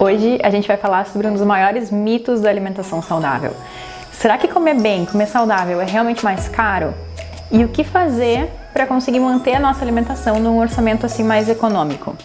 Hoje a gente vai falar sobre um dos maiores mitos da alimentação saudável. Será que comer bem, comer saudável é realmente mais caro? E o que fazer para conseguir manter a nossa alimentação num orçamento assim mais econômico?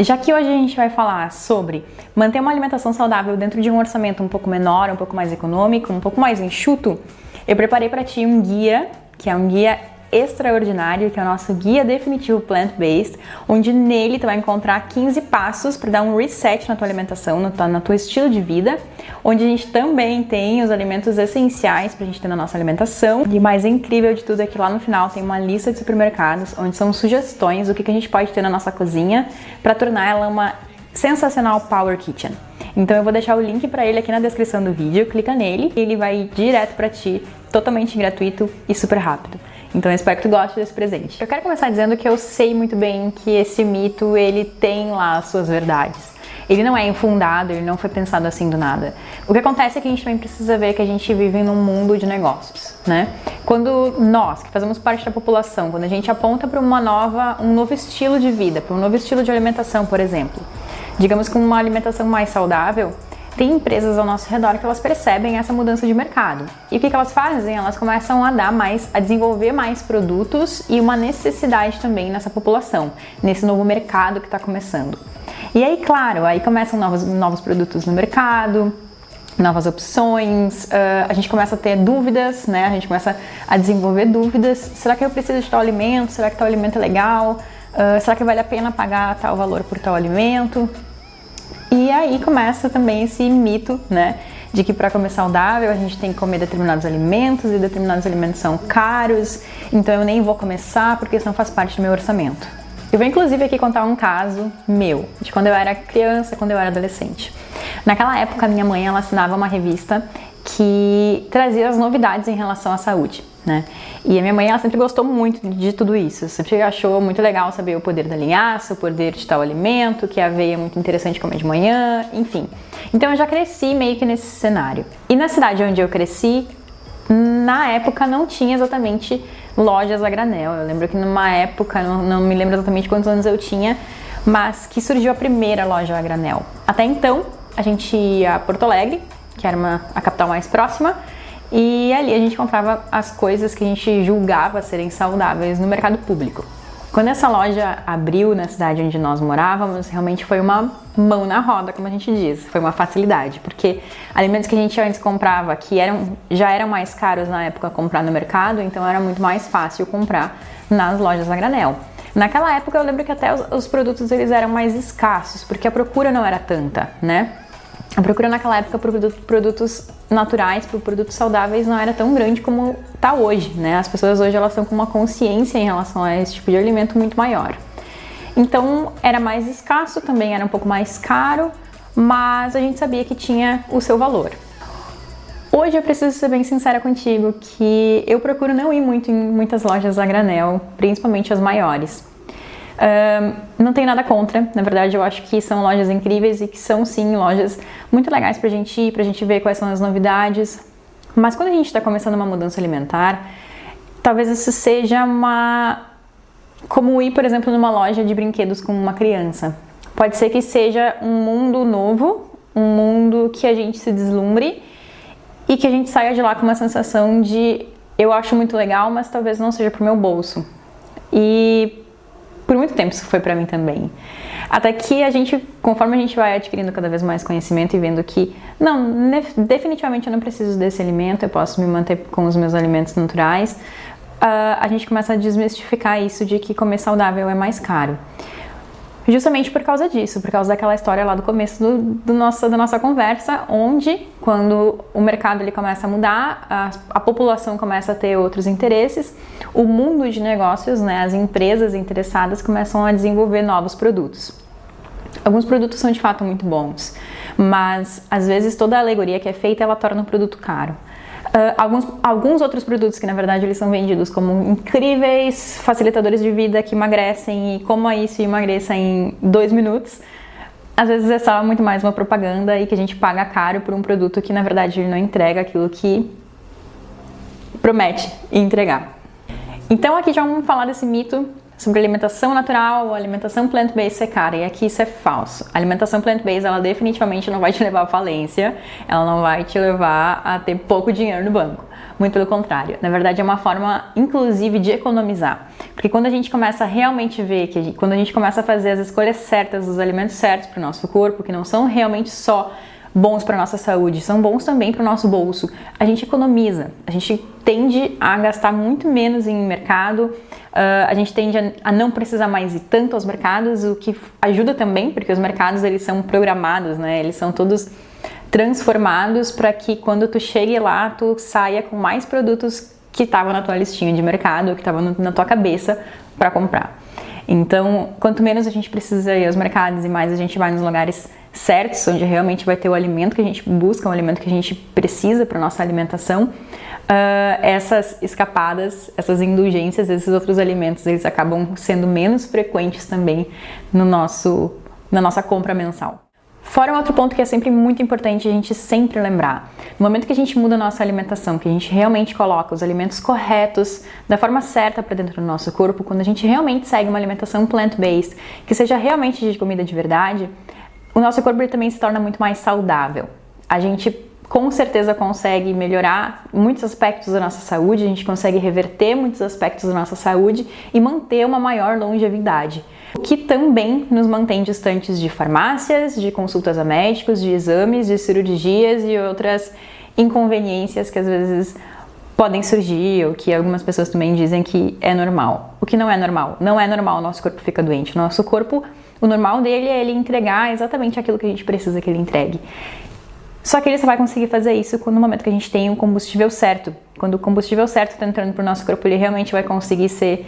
Já que hoje a gente vai falar sobre manter uma alimentação saudável dentro de um orçamento um pouco menor, um pouco mais econômico, um pouco mais enxuto, eu preparei para ti um guia, que é um guia extraordinário, que é o nosso guia definitivo plant-based, onde nele tu vai encontrar 15 passos para dar um reset na tua alimentação, no teu estilo de vida, onde a gente também tem os alimentos essenciais pra gente ter na nossa alimentação. E o mais incrível de tudo é que lá no final tem uma lista de supermercados, onde são sugestões do que a gente pode ter na nossa cozinha para tornar ela uma sensacional Power Kitchen. Então eu vou deixar o link para ele aqui na descrição do vídeo, clica nele e ele vai direto para ti, totalmente gratuito e super rápido. Então eu espero que tu goste desse presente. Eu quero começar dizendo que eu sei muito bem que esse mito, ele tem lá as suas verdades. Ele não é infundado, ele não foi pensado assim do nada. O que acontece é que a gente também precisa ver que a gente vive num mundo de negócios, né? Quando nós, que fazemos parte da população, quando a gente aponta para um novo estilo de vida, para um novo estilo de alimentação, por exemplo, digamos que uma alimentação mais saudável, tem empresas ao nosso redor que elas percebem essa mudança de mercado. E o que elas fazem? Elas começam a desenvolver mais produtos e uma necessidade também nessa população, nesse novo mercado que está começando. E aí, claro, aí começam novos produtos no mercado, novas opções, a gente começa a ter dúvidas, né? A gente começa a desenvolver dúvidas. Será que eu preciso de tal alimento? Será que tal alimento é legal? Será que vale a pena pagar tal valor por tal alimento? E aí começa também esse mito, né, de que para comer saudável a gente tem que comer determinados alimentos e determinados alimentos são caros, então eu nem vou começar porque isso não faz parte do meu orçamento. Eu vou inclusive aqui contar um caso meu, de quando eu era criança, quando eu era adolescente. Naquela época, minha mãe, ela assinava uma revista que trazia as novidades em relação à saúde, né? E a minha mãe, ela sempre gostou muito de tudo isso, sempre achou muito legal saber o poder da linhaça, o poder de tal alimento, que a aveia é muito interessante comer de manhã, enfim. Então eu já cresci meio que nesse cenário. E na cidade onde eu cresci, na época não tinha exatamente lojas a granel. Eu lembro que numa época, não me lembro exatamente quantos anos eu tinha, mas que surgiu a primeira loja a granel. Até então, a gente ia a Porto Alegre, que era a capital mais próxima, e ali a gente comprava as coisas que a gente julgava serem saudáveis no mercado público. Quando essa loja abriu na cidade onde nós morávamos, realmente foi uma mão na roda, como a gente diz, foi uma facilidade, porque alimentos que a gente antes comprava, que já eram mais caros na época comprar no mercado, então era muito mais fácil comprar nas lojas a granel. Naquela época eu lembro que até os produtos eles eram mais escassos, porque a procura não era tanta, né? A procura naquela época por produtos naturais, por produtos saudáveis não era tão grande como está hoje, né? As pessoas hoje elas estão com uma consciência em relação a esse tipo de alimento muito maior. Então era mais escasso, também era um pouco mais caro, mas a gente sabia que tinha o seu valor. Hoje eu preciso ser bem sincera contigo que eu procuro não ir muito em muitas lojas a granel, principalmente as maiores. Não tenho nada contra, na verdade eu acho que são lojas incríveis e que são sim lojas muito legais pra gente ir, pra gente ver quais são as novidades, mas quando a gente está começando uma mudança alimentar, talvez isso seja como ir, por exemplo, numa loja de brinquedos com uma criança. Pode ser que seja um mundo novo, um mundo que a gente se deslumbre e que a gente saia de lá com uma sensação de eu acho muito legal, mas talvez não seja pro meu bolso. E por muito tempo isso foi pra mim também. Até que conforme a gente vai adquirindo cada vez mais conhecimento e vendo que, não, definitivamente eu não preciso desse alimento, eu posso me manter com os meus alimentos naturais, a gente começa a desmistificar isso de que comer saudável é mais caro. Justamente por causa disso, por causa daquela história lá do começo da nossa conversa, onde, quando o mercado ele começa a mudar, a população começa a ter outros interesses, o mundo de negócios, né, as empresas interessadas começam a desenvolver novos produtos. Alguns produtos são de fato muito bons, mas às vezes toda a alegoria que é feita, ela torna o produto caro. Alguns outros produtos que na verdade eles são vendidos como incríveis facilitadores de vida que emagrecem e coma isso e emagreça em 2 minutos. Às vezes é só muito mais uma propaganda e que a gente paga caro por um produto que na verdade ele não entrega aquilo que promete entregar. Então aqui já vamos falar desse mito sobre alimentação natural, alimentação plant-based é cara, e aqui isso é falso. A alimentação plant-based, ela definitivamente não vai te levar à falência, ela não vai te levar a ter pouco dinheiro no banco. Muito pelo contrário. Na verdade, é uma forma, inclusive, de economizar. Porque quando a gente começa a realmente ver, quando a gente começa a fazer as escolhas certas, os alimentos certos para o nosso corpo, que não são realmente só bons para a nossa saúde, são bons também para o nosso bolso, a gente economiza, a gente tende a gastar muito menos em mercado, a gente tende a não precisar mais ir tanto aos mercados, o que ajuda também, porque os mercados eles são programados, né? Eles são todos transformados para que quando tu chegue lá, tu saia com mais produtos que estavam na tua listinha de mercado, que estavam na tua cabeça para comprar. Então, quanto menos a gente precisa ir aos mercados e mais a gente vai nos lugares certos, onde realmente vai ter o alimento que a gente busca, o alimento que a gente precisa para nossa alimentação, essas escapadas, essas indulgências, esses outros alimentos, eles acabam sendo menos frequentes também na nossa compra mensal. Fora um outro ponto que é sempre muito importante a gente sempre lembrar. No momento que a gente muda a nossa alimentação, que a gente realmente coloca os alimentos corretos, da forma certa para dentro do nosso corpo, quando a gente realmente segue uma alimentação plant-based, que seja realmente de comida de verdade, o nosso corpo ele também se torna muito mais saudável. A gente com certeza consegue melhorar muitos aspectos da nossa saúde, a gente consegue reverter muitos aspectos da nossa saúde e manter uma maior longevidade. O que também nos mantém distantes de farmácias, de consultas a médicos, de exames, de cirurgias e outras inconveniências que às vezes podem surgir ou que algumas pessoas também dizem que é normal. O que não é normal? Não é normal o nosso corpo ficar doente. O nosso corpo, o normal dele é ele entregar exatamente aquilo que a gente precisa que ele entregue. Só que ele só vai conseguir fazer isso no momento que a gente tem o combustível certo. Quando o combustível certo está entrando para o nosso corpo, ele realmente vai conseguir ser...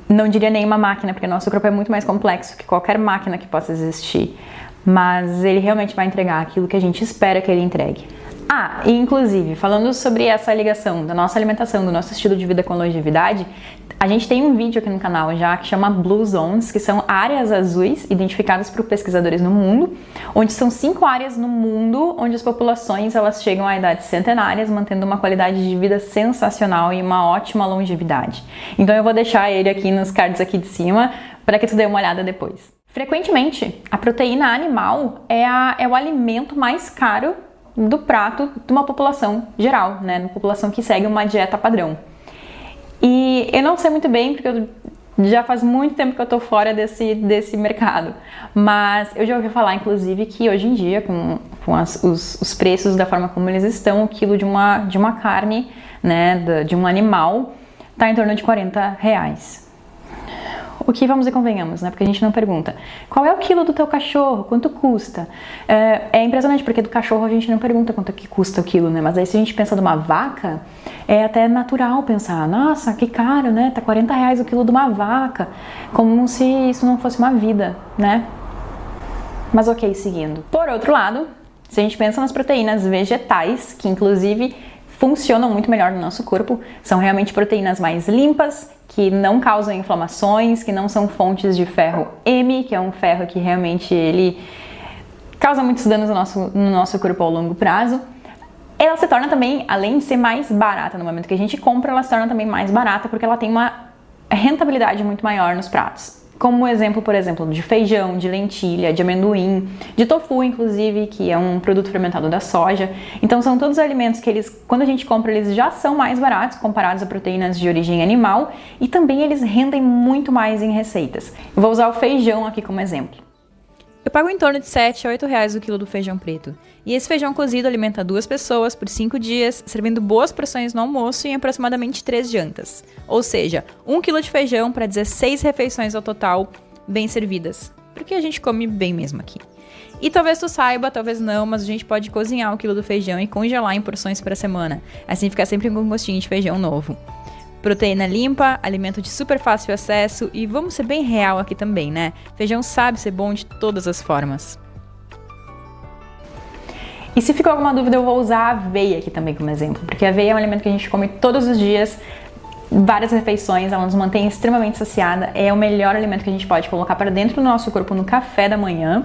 não diria nenhuma máquina, porque o nosso corpo é muito mais complexo que qualquer máquina que possa existir. Mas ele realmente vai entregar aquilo que a gente espera que ele entregue. E inclusive, falando sobre essa ligação da nossa alimentação, do nosso estilo de vida com longevidade, a gente tem um vídeo aqui no canal já que chama Blue Zones, que são áreas azuis identificadas por pesquisadores no mundo, onde são 5 áreas no mundo onde as populações elas chegam a idades centenárias, mantendo uma qualidade de vida sensacional e uma ótima longevidade. Então eu vou deixar ele aqui nos cards aqui de cima para que tu dê uma olhada depois. Frequentemente, a proteína animal é o alimento mais caro do prato de uma população geral, né? Uma população que segue uma dieta padrão. E eu não sei muito bem, porque já faz muito tempo que eu tô fora desse mercado, mas eu já ouvi falar, inclusive, que hoje em dia, com os preços da forma como eles estão, o quilo de uma carne, né, de um animal, tá em torno de R$40. O que vamos e convenhamos, né? Porque a gente não pergunta qual é o quilo do teu cachorro, quanto custa. É impressionante, porque do cachorro a gente não pergunta quanto que custa o quilo, né? Mas aí se a gente pensa numa vaca, é até natural pensar, nossa, que caro, né? Tá R$40 o quilo de uma vaca, como se isso não fosse uma vida, né? Mas ok, seguindo. Por outro lado, se a gente pensa nas proteínas vegetais, que inclusive funcionam muito melhor no nosso corpo, são realmente proteínas mais limpas, que não causam inflamações, que não são fontes de ferro M, que é um ferro que realmente ele causa muitos danos no nosso corpo ao longo prazo. Ela se torna também, além de ser mais barata no momento que a gente compra, ela se torna também mais barata porque ela tem uma rentabilidade muito maior nos pratos. Como exemplo, por exemplo, de feijão, de lentilha, de amendoim, de tofu, inclusive, que é um produto fermentado da soja. Então, são todos alimentos que quando a gente compra, eles já são mais baratos comparados a proteínas de origem animal e também eles rendem muito mais em receitas. Eu vou usar o feijão aqui como exemplo. Eu pago em torno de R$7 a R$8 o quilo do feijão preto. E esse feijão cozido alimenta 2 pessoas por 5 dias, servindo boas porções no almoço e em aproximadamente 3 jantas. Ou seja, 1 quilo de feijão para 16 refeições ao total, bem servidas. Porque a gente come bem mesmo aqui. E talvez tu saiba, talvez não, mas a gente pode cozinhar o quilo do feijão e congelar em porções para semana. Assim fica sempre com um gostinho de feijão novo. Proteína limpa, alimento de super fácil acesso e vamos ser bem real aqui também, né? Feijão sabe ser bom de todas as formas. E se ficou alguma dúvida, eu vou usar a aveia aqui também como exemplo, porque a aveia é um alimento que a gente come todos os dias, várias refeições, ela nos mantém extremamente saciada, é o melhor alimento que a gente pode colocar para dentro do nosso corpo no café da manhã.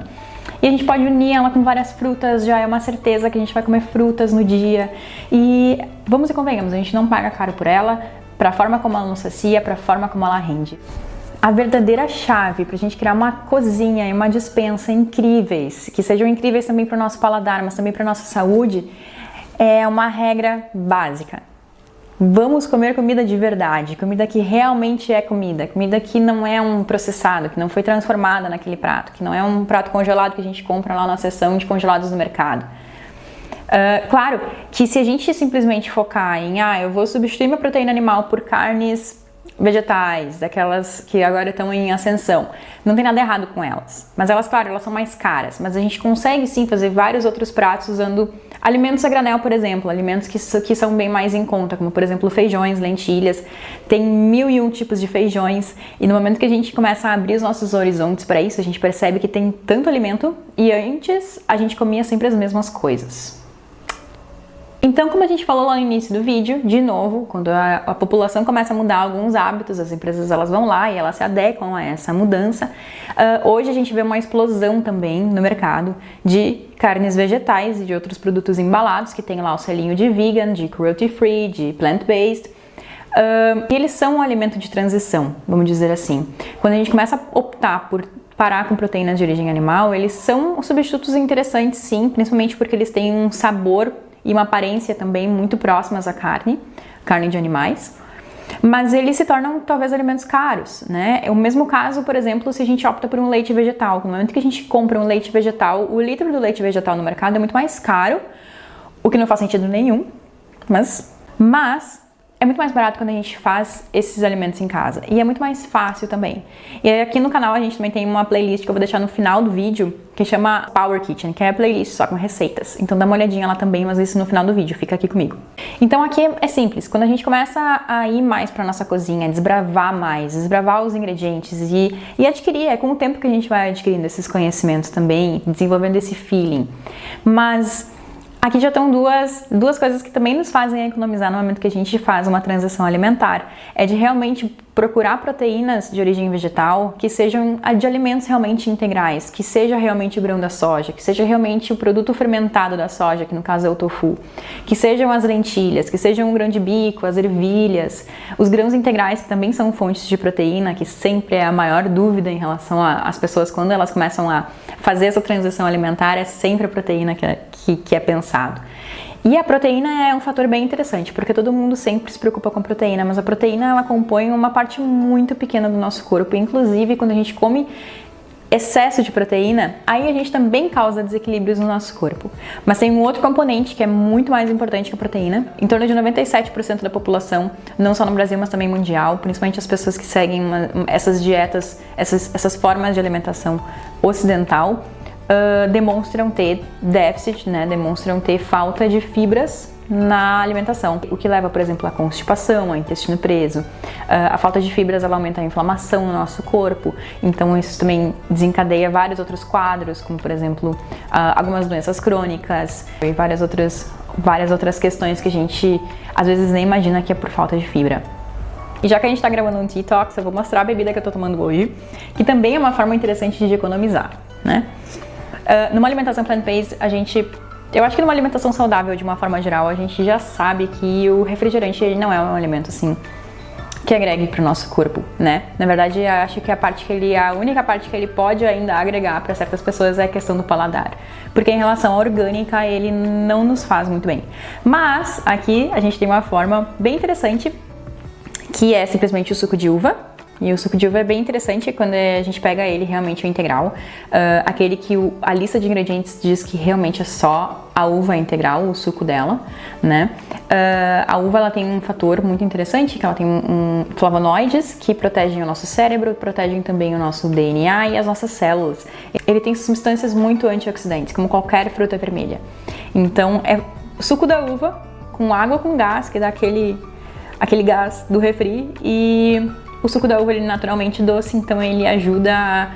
E a gente pode unir ela com várias frutas, já é uma certeza que a gente vai comer frutas no dia. E vamos e convenhamos, a gente não paga caro por ela, para a forma como ela nos sacia, para a forma como ela rende. A verdadeira chave para a gente criar uma cozinha e uma despensa incríveis, que sejam incríveis também para o nosso paladar, mas também para a nossa saúde, é uma regra básica. Vamos comer comida de verdade, comida que realmente é comida que não é um processado, que não foi transformada naquele prato, que não é um prato congelado que a gente compra lá na seção de congelados do mercado. Claro que se a gente simplesmente focar em, eu vou substituir minha proteína animal por carnes vegetais, daquelas que agora estão em ascensão, não tem nada errado com elas, mas elas, claro, elas são mais caras, mas a gente consegue sim fazer vários outros pratos usando alimentos a granel, por exemplo, alimentos que são bem mais em conta, como por exemplo feijões, lentilhas, tem 1001 tipos de feijões, e no momento que a gente começa a abrir os nossos horizontes para isso, a gente percebe que tem tanto alimento, e antes a gente comia sempre as mesmas coisas. Então, como a gente falou lá no início do vídeo, de novo, quando a população começa a mudar alguns hábitos, as empresas elas vão lá e elas se adequam a essa mudança. Hoje a gente vê uma explosão também no mercado de carnes vegetais e de outros produtos embalados, que tem lá o selinho de vegan, de cruelty free, de plant-based. E eles são um alimento de transição, vamos dizer assim. Quando a gente começa a optar por parar com proteínas de origem animal, eles são substitutos interessantes sim, principalmente porque eles têm um sabor e uma aparência também muito próximas à carne de animais, mas eles se tornam talvez alimentos caros, né? É o mesmo caso, por exemplo, se a gente opta por um leite vegetal. No momento que a gente compra um leite vegetal, o litro do leite vegetal no mercado é muito mais caro, o que não faz sentido nenhum, mas é muito mais barato quando a gente faz esses alimentos em casa. E é muito mais fácil também. E aqui no canal a gente também tem uma playlist que eu vou deixar no final do vídeo, que chama Power Kitchen, que é a playlist só com receitas. Então dá uma olhadinha lá também, mas isso no final do vídeo, fica aqui comigo. Então aqui é simples, quando a gente começa a ir mais pra nossa cozinha, desbravar os ingredientes e adquirir, é com o tempo que a gente vai adquirindo esses conhecimentos também, desenvolvendo esse feeling. Mas aqui já estão duas coisas que também nos fazem economizar no momento que a gente faz uma transição alimentar. É de realmente procurar proteínas de origem vegetal que sejam de alimentos realmente integrais, que seja realmente o grão da soja, que seja realmente o produto fermentado da soja, que no caso é o tofu, que sejam as lentilhas, que sejam o grão de bico, as ervilhas, os grãos integrais que também são fontes de proteína, que sempre é a maior dúvida em relação às pessoas quando elas começam a fazer essa transição alimentar, é sempre a proteína que é pensado. E a proteína é um fator bem interessante, porque todo mundo sempre se preocupa com a proteína, mas a proteína ela compõe uma parte muito pequena do nosso corpo, inclusive quando a gente come excesso de proteína, aí a gente também causa desequilíbrios no nosso corpo. Mas tem um outro componente que é muito mais importante que a proteína. Em torno de 97% da população, não só no Brasil, mas também mundial, principalmente as pessoas que seguem essas dietas, essas formas de alimentação ocidental, demonstram ter déficit, né? Demonstram ter falta de fibras na alimentação, o que leva, por exemplo, à constipação, ao intestino preso. A falta de fibras ela aumenta a inflamação no nosso corpo, então isso também desencadeia vários outros quadros, como por exemplo algumas doenças crônicas e várias outras questões que a gente às vezes nem imagina que é por falta de fibra. E já que a gente está gravando um detox, eu vou mostrar a bebida que eu estou tomando hoje, que também é uma forma interessante de economizar, né? Numa alimentação plant-based, eu acho que numa alimentação saudável, de uma forma geral, a gente já sabe que o refrigerante ele não é um alimento assim que agregue para o nosso corpo, né? Na verdade, eu acho que a única parte que ele pode ainda agregar para certas pessoas é a questão do paladar, porque em relação à orgânica ele não nos faz muito bem. Mas aqui a gente tem uma forma bem interessante que é simplesmente o suco de uva. E o suco de uva é bem interessante quando a gente pega ele realmente o integral, aquele que a lista de ingredientes diz que realmente é só a uva integral, o suco dela, né? A uva ela tem um fator muito interessante, que ela tem flavonoides que protegem o nosso cérebro, protegem também o nosso DNA e as nossas células. Ele tem substâncias muito antioxidantes, como qualquer fruta vermelha. Então é o suco da uva com água com gás, que dá aquele gás do refri, e o suco da uva ele é naturalmente doce, então ele ajuda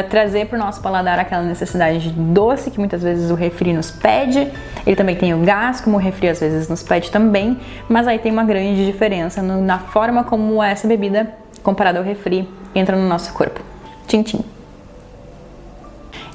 trazer para o nosso paladar aquela necessidade de doce que muitas vezes o refri nos pede. Ele também tem o gás, como o refri às vezes nos pede também, mas aí tem uma grande diferença na forma como essa bebida, comparada ao refri, entra no nosso corpo. Tchim, tchim.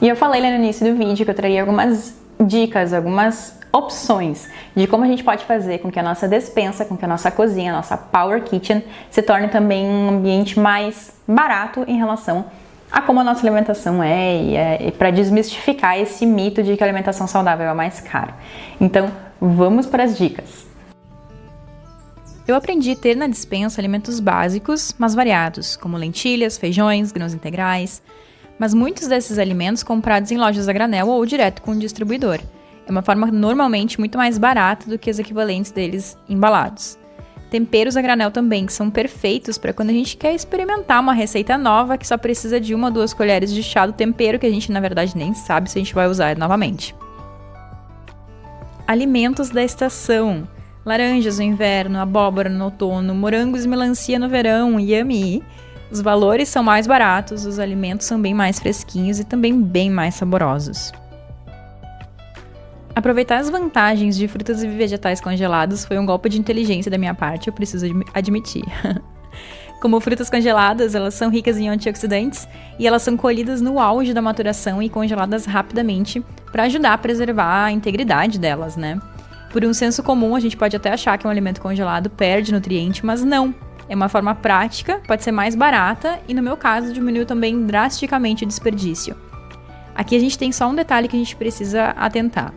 E eu falei lá no início do vídeo que eu traria algumas dicas, algumas opções de como a gente pode fazer com que a nossa despensa, com que a nossa cozinha, a nossa Power Kitchen se torne também um ambiente mais barato em relação a como a nossa alimentação e para desmistificar esse mito de que a alimentação saudável é mais cara. Então, vamos para as dicas. Eu aprendi a ter na despensa alimentos básicos, mas variados, como lentilhas, feijões, grãos integrais, mas muitos desses alimentos comprados em lojas a granel ou direto com o distribuidor. É uma forma normalmente muito mais barata do que os equivalentes deles embalados. Temperos a granel também, que são perfeitos para quando a gente quer experimentar uma receita nova que só precisa de 1 ou 2 colheres de chá do tempero que a gente na verdade nem sabe se a gente vai usar novamente. Alimentos da estação. Laranjas no inverno, abóbora no outono, morangos e melancia no verão, yummy! Os valores são mais baratos, os alimentos são bem mais fresquinhos e também bem mais saborosos. Aproveitar as vantagens de frutas e vegetais congelados foi um golpe de inteligência da minha parte, eu preciso admitir. Como frutas congeladas, elas são ricas em antioxidantes e elas são colhidas no auge da maturação e congeladas rapidamente para ajudar a preservar a integridade delas, né? Por um senso comum, a gente pode até achar que um alimento congelado perde nutriente, mas não. É uma forma prática, pode ser mais barata e, no meu caso, diminuiu também drasticamente o desperdício. Aqui a gente tem só um detalhe que a gente precisa atentar.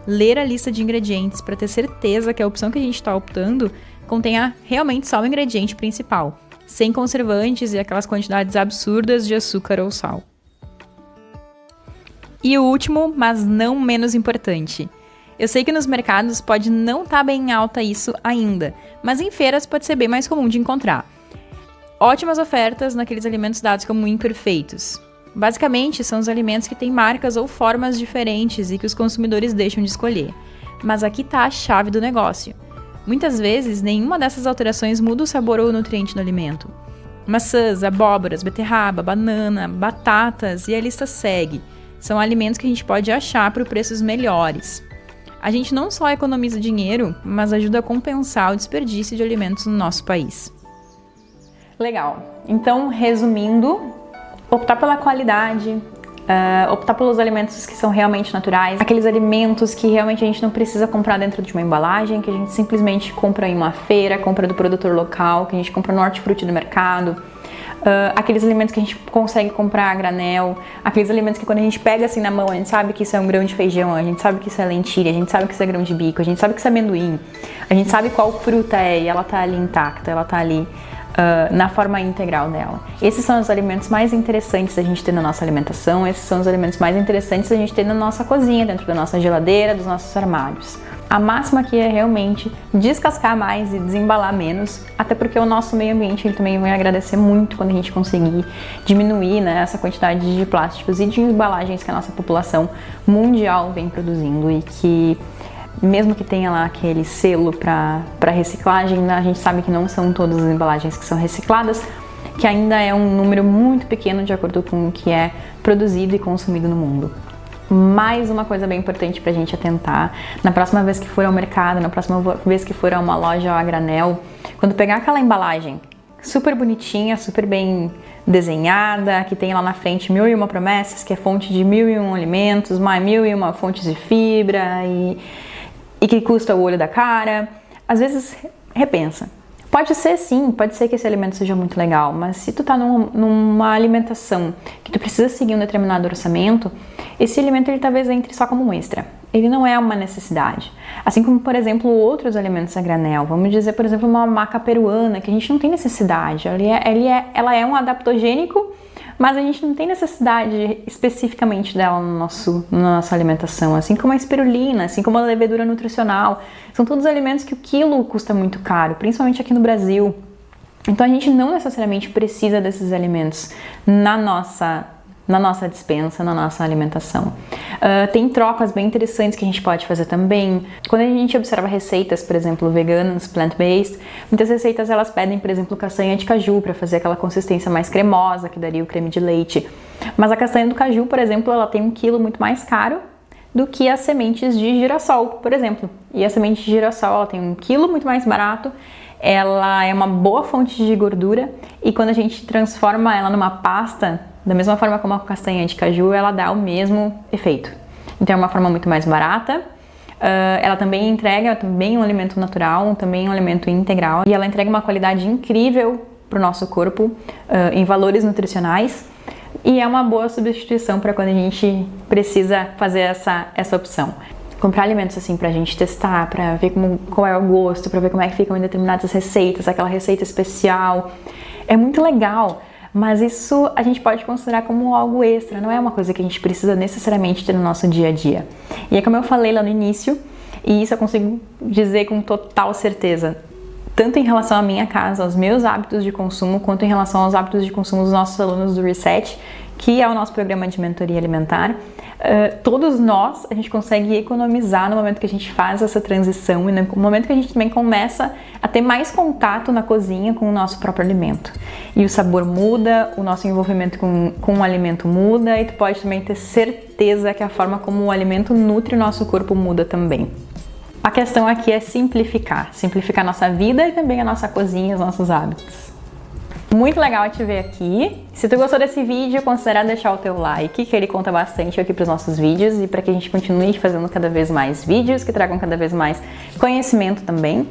Ler a lista de ingredientes para ter certeza que a opção que a gente está optando contenha realmente só o ingrediente principal, sem conservantes e aquelas quantidades absurdas de açúcar ou sal. E o último, mas não menos importante. Eu sei que nos mercados pode não estar bem alta isso ainda, mas em feiras pode ser bem mais comum de encontrar. Ótimas ofertas naqueles alimentos dados como imperfeitos. Basicamente, são os alimentos que têm marcas ou formas diferentes e que os consumidores deixam de escolher. Mas aqui está a chave do negócio. Muitas vezes, nenhuma dessas alterações muda o sabor ou o nutriente do alimento. Maçãs, abóboras, beterraba, banana, batatas e a lista segue. São alimentos que a gente pode achar por preços melhores. A gente não só economiza dinheiro, mas ajuda a compensar o desperdício de alimentos no nosso país. Legal. Então, resumindo, optar pela qualidade, optar pelos alimentos que são realmente naturais, aqueles alimentos que realmente a gente não precisa comprar dentro de uma embalagem, que a gente simplesmente compra em uma feira, compra do produtor local, que a gente compra no hortifruti do mercado, aqueles alimentos que a gente consegue comprar a granel, aqueles alimentos que quando a gente pega assim na mão, a gente sabe que isso é um grão de feijão, a gente sabe que isso é lentilha, a gente sabe que isso é grão de bico, a gente sabe que isso é amendoim, a gente sabe qual fruta é e ela tá ali intacta, ela tá ali na forma integral dela. Esses são os alimentos mais interessantes da gente ter na nossa alimentação, esses são os alimentos mais interessantes da gente ter na nossa cozinha, dentro da nossa geladeira, dos nossos armários. A máxima aqui é realmente descascar mais e desembalar menos, até porque o nosso meio ambiente ele também vai agradecer muito quando a gente conseguir diminuir, né, essa quantidade de plásticos e de embalagens que a nossa população mundial vem produzindo e que mesmo que tenha lá aquele selo para reciclagem, a gente sabe que não são todas as embalagens que são recicladas, que ainda é um número muito pequeno de acordo com o que é produzido e consumido no mundo. Mais uma coisa bem importante pra gente atentar, na próxima vez que for ao mercado, na próxima vez que for a uma loja a granel, quando pegar aquela embalagem super bonitinha, super bem desenhada, que tem lá na frente 1001 promessas, que é fonte de 1001 alimentos, mais 1001 fontes de fibra e que custa o olho da cara, às vezes repensa. Pode ser sim, pode ser que esse alimento seja muito legal, mas se tu tá numa alimentação que tu precisa seguir um determinado orçamento, esse alimento ele talvez entre só como um extra. Ele não é uma necessidade. Assim como, por exemplo, outros alimentos a granel. Vamos dizer, por exemplo, uma maca peruana, que a gente não tem necessidade. Ela é um adaptogênico, mas a gente não tem necessidade especificamente dela na nossa alimentação. Assim como a espirulina, assim como a levedura nutricional. São todos alimentos que o quilo custa muito caro, principalmente aqui no Brasil. Então a gente não necessariamente precisa desses alimentos na na nossa despensa, na nossa alimentação. Tem trocas bem interessantes que a gente pode fazer também. Quando a gente observa receitas, por exemplo, veganas, plant-based, muitas receitas elas pedem, por exemplo, castanha de caju para fazer aquela consistência mais cremosa que daria o creme de leite. Mas a castanha do caju, por exemplo, ela tem 1 quilo muito mais caro do que as sementes de girassol, por exemplo. E a semente de girassol, ela tem 1 quilo muito mais barato, ela é uma boa fonte de gordura e quando a gente transforma ela numa pasta, da mesma forma como a castanha de caju, ela dá o mesmo efeito. Então é uma forma muito mais barata, ela também entrega um alimento natural, também um alimento integral e ela entrega uma qualidade incrível para o nosso corpo em valores nutricionais e é uma boa substituição para quando a gente precisa fazer essa opção. Comprar alimentos assim pra gente testar, pra ver qual é o gosto, pra ver como é que ficam em determinadas receitas, aquela receita especial, é muito legal, mas isso a gente pode considerar como algo extra, não é uma coisa que a gente precisa necessariamente ter no nosso dia a dia. E é como eu falei lá no início, e isso eu consigo dizer com total certeza, tanto em relação à minha casa, aos meus hábitos de consumo, quanto em relação aos hábitos de consumo dos nossos alunos do Reset, que é o nosso programa de mentoria alimentar. Todos nós, a gente consegue economizar no momento que a gente faz essa transição e no momento que a gente também começa a ter mais contato na cozinha com o nosso próprio alimento. E o sabor muda, o nosso envolvimento com o alimento muda e tu pode também ter certeza que a forma como o alimento nutre o nosso corpo muda também. A questão aqui é simplificar a nossa vida e também a nossa cozinha, os nossos hábitos. Muito legal te ver aqui. Se tu gostou desse vídeo, considera deixar o teu like, que ele conta bastante aqui para os nossos vídeos e para que a gente continue fazendo cada vez mais vídeos que tragam cada vez mais conhecimento também.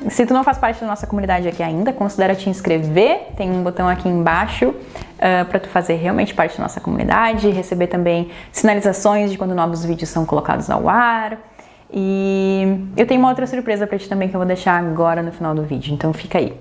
Se tu não faz parte da nossa comunidade aqui ainda, considera te inscrever. Tem um botão aqui embaixo para tu fazer realmente parte da nossa comunidade, receber também sinalizações de quando novos vídeos são colocados ao ar. E eu tenho uma outra surpresa para ti também que eu vou deixar agora no final do vídeo, então fica aí.